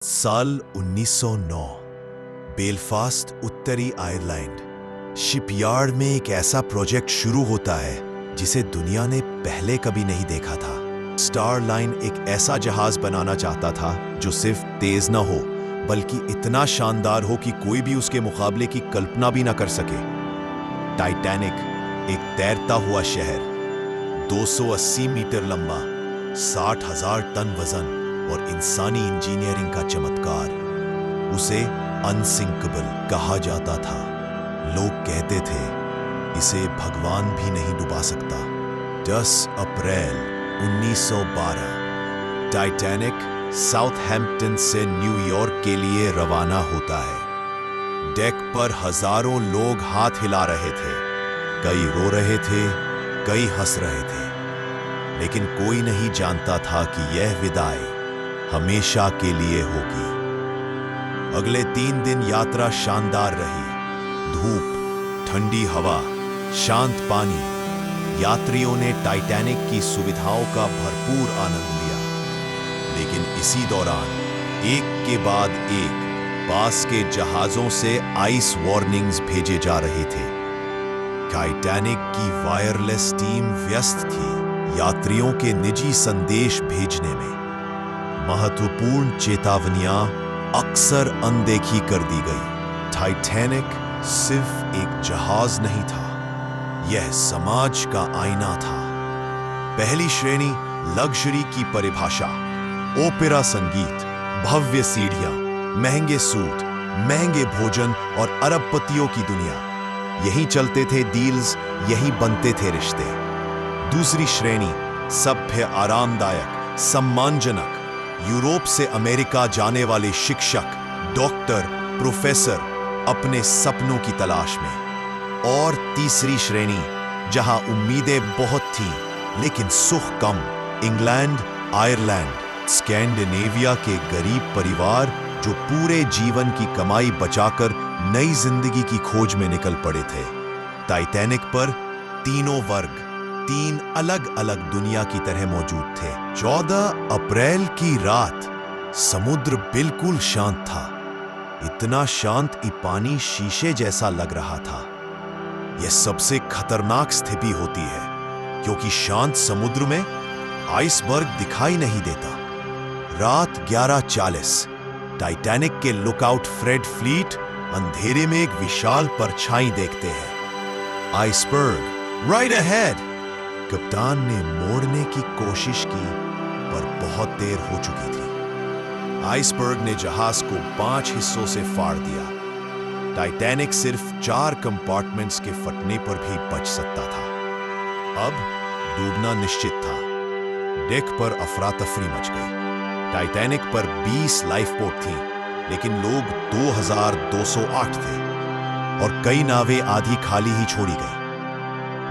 साल 1909 बेलफास्ट, उत्तरी Ireland. Shipyard में एक ऐसा प्रोजेक्ट शुरू होता है जिसे दुनिया ने पहले कभी नहीं देखा था। स्टार लाइन एक ऐसा जहाज बनाना चाहता था जो सिर्फ तेज न हो बल्कि इतना शानदार हो कि कोई भी उसके मुकाबले की कल्पना भी न कर सके। टाइटैनिक, एक तैरता हुआ शहर, 280 मीटर लंबा, 60,000 टन वजन और इंसानी इंजीनियरिंग का चमत्कार। उसे अनसिंकेबल कहा जाता था। लोग कहते थे इसे भगवान भी नहीं डुबा सकता। 10 अप्रैल 1912 टाइटैनिक साउथहैम्पटन से न्यूयॉर्क के लिए रवाना होता है। डेक पर हजारों लोग हाथ हिला रहे थे, कई रो रहे थे, कई हंस रहे थे, लेकिन कोई नहीं जानता था कि यह विदाई हमेशा के लिए होगी। अगले 3 दिन यात्रा शानदार रही। धूप, ठंडी हवा, शांत पानी। यात्रियों ने टाइटैनिक की सुविधाओं का भरपूर आनंद लिया, लेकिन इसी दौरान एक के बाद एक पास के जहाजों से आइस वार्निंग्स भेजे जा रहे थे। टाइटैनिक की वायरलेस टीम व्यस्त थी यात्रियों के निजी संदेश भेजने में। महत्वपूर्ण चेतावनियां अक्सर अनदेखी कर दी गई। टाइटैनिक सिर्फ एक जहाज नहीं था, यह समाज का आईना था। पहली श्रेणी लग्जरी की परिभाषा, ओपेरा संगीत, भव्य सीढ़ियां, महंगे सूट, महंगे भोजन और अरबपतियों की दुनिया। यहीं चलते थे डील्स, यहीं बनते थे रिश्ते। दूसरी श्रेणी सभ्य, आरामदायक, सम्मानजनक, यूरोप से अमेरिका जाने वाले शिक्षक, डॉक्टर, प्रोफेसर अपने सपनों की तलाश में। और तीसरी श्रेणी जहां उम्मीदें बहुत थीं लेकिन सुख कम, इंग्लैंड, आयरलैंड, स्कैंडिनेविया के गरीब परिवार जो पूरे जीवन की कमाई बचाकर नई जिंदगी की खोज में निकल पड़े थे। टाइटैनिक पर तीनों वर्ग 3 अलग अलग दुनिया की तरह मौजूद थे। 14 अप्रैल की रात समुद्र बिल्कुल शांत था, इतना शांत कि पानी शीशे जैसा लग रहा था। यह सबसे खतरनाक स्थिति होती है क्योंकि शांत समुद्र में आइसबर्ग दिखाई नहीं देता। रात 11:40 टाइटैनिक के लुकआउट फ्रेड फ्लीट अंधेरे में एक विशाल परछाई देखते हैं। Iceberg right ahead. कप्तान ने मोड़ने की कोशिश की पर बहुत देर हो चुकी थी। आइसबर्ग ने जहाज को 5 हिस्सों से फाड़ दिया। टाइटैनिक सिर्फ 4 कंपार्टमेंट्स के फटने पर भी बच सकता था। अब डूबना निश्चित था। डेक पर अफरा तफरी मच गई। टाइटैनिक पर 20 लाइफबोट थीं, लेकिन लोग 2208 थे और कई नावें आधी खाली ही छोड़ी गई।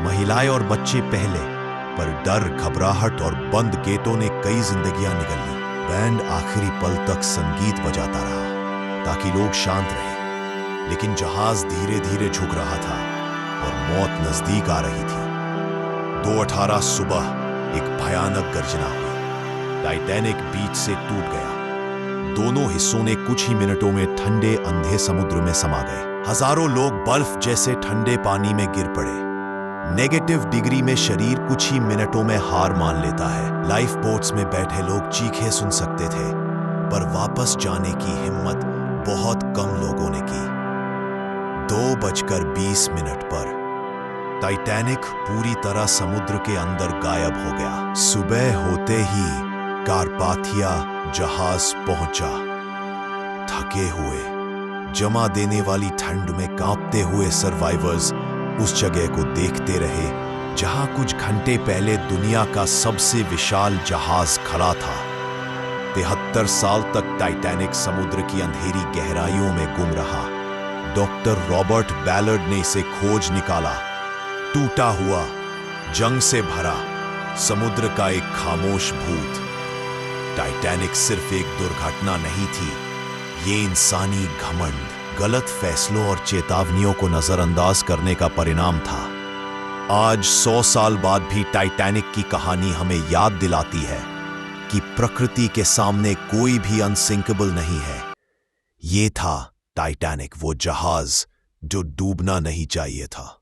महिलाएं और बच्चे पहले, पर डर, घबराहट और बंद गेटों ने कई जिंदगियां निगल ली। बैंड आखिरी पल तक संगीत बजाता रहा ताकि लोग शांत रहे, लेकिन जहाज धीरे धीरे झुक रहा था और मौत नजदीक आ रही थी। 2:18 सुबह एक भयानक गर्जना हुई। टाइटैनिक बीच से टूट गया। दोनों हिस्सों ने कुछ ही मिनटों में ठंडे अंधे समुद्र में समा गए। हजारों लोग बर्फ जैसे ठंडे पानी में गिर पड़े। नेगेटिव डिग्री में शरीर कुछ ही मिनटों में हार मान लेता है। लाइफ बोट्स में बैठे लोग चीखें सुन सकते थे, पर वापस जाने की हिम्मत बहुत कम लोगों ने की। 2:20 पर टाइटैनिक पूरी तरह समुद्र के अंदर गायब हो गया। सुबह होते ही कारपाथिया जहाज पहुंचा। थके हुए, जमा देने वाली ठंड में कांपते हुए सर्वाइवर्स उस जगह को देखते रहे जहां कुछ घंटे पहले दुनिया का सबसे विशाल जहाज खड़ा था। 73 साल तक टाइटैनिक समुद्र की अंधेरी गहराइयों में गुम रहा। डॉक्टर रॉबर्ट बैलर्ड ने इसे खोज निकाला। टूटा हुआ, जंग से भरा, समुद्र का एक खामोश भूत। टाइटैनिक सिर्फ एक दुर्घटना नहीं थी, ये इंसानी घमंड, गलत फैसलों और चेतावनियों को नजरअंदाज करने का परिणाम था। आज 100 साल बाद भी टाइटैनिक की कहानी हमें याद दिलाती है कि प्रकृति के सामने कोई भी अनसिंकेबल नहीं है। ये था टाइटैनिक, वो जहाज जो डूबना नहीं चाहिए था।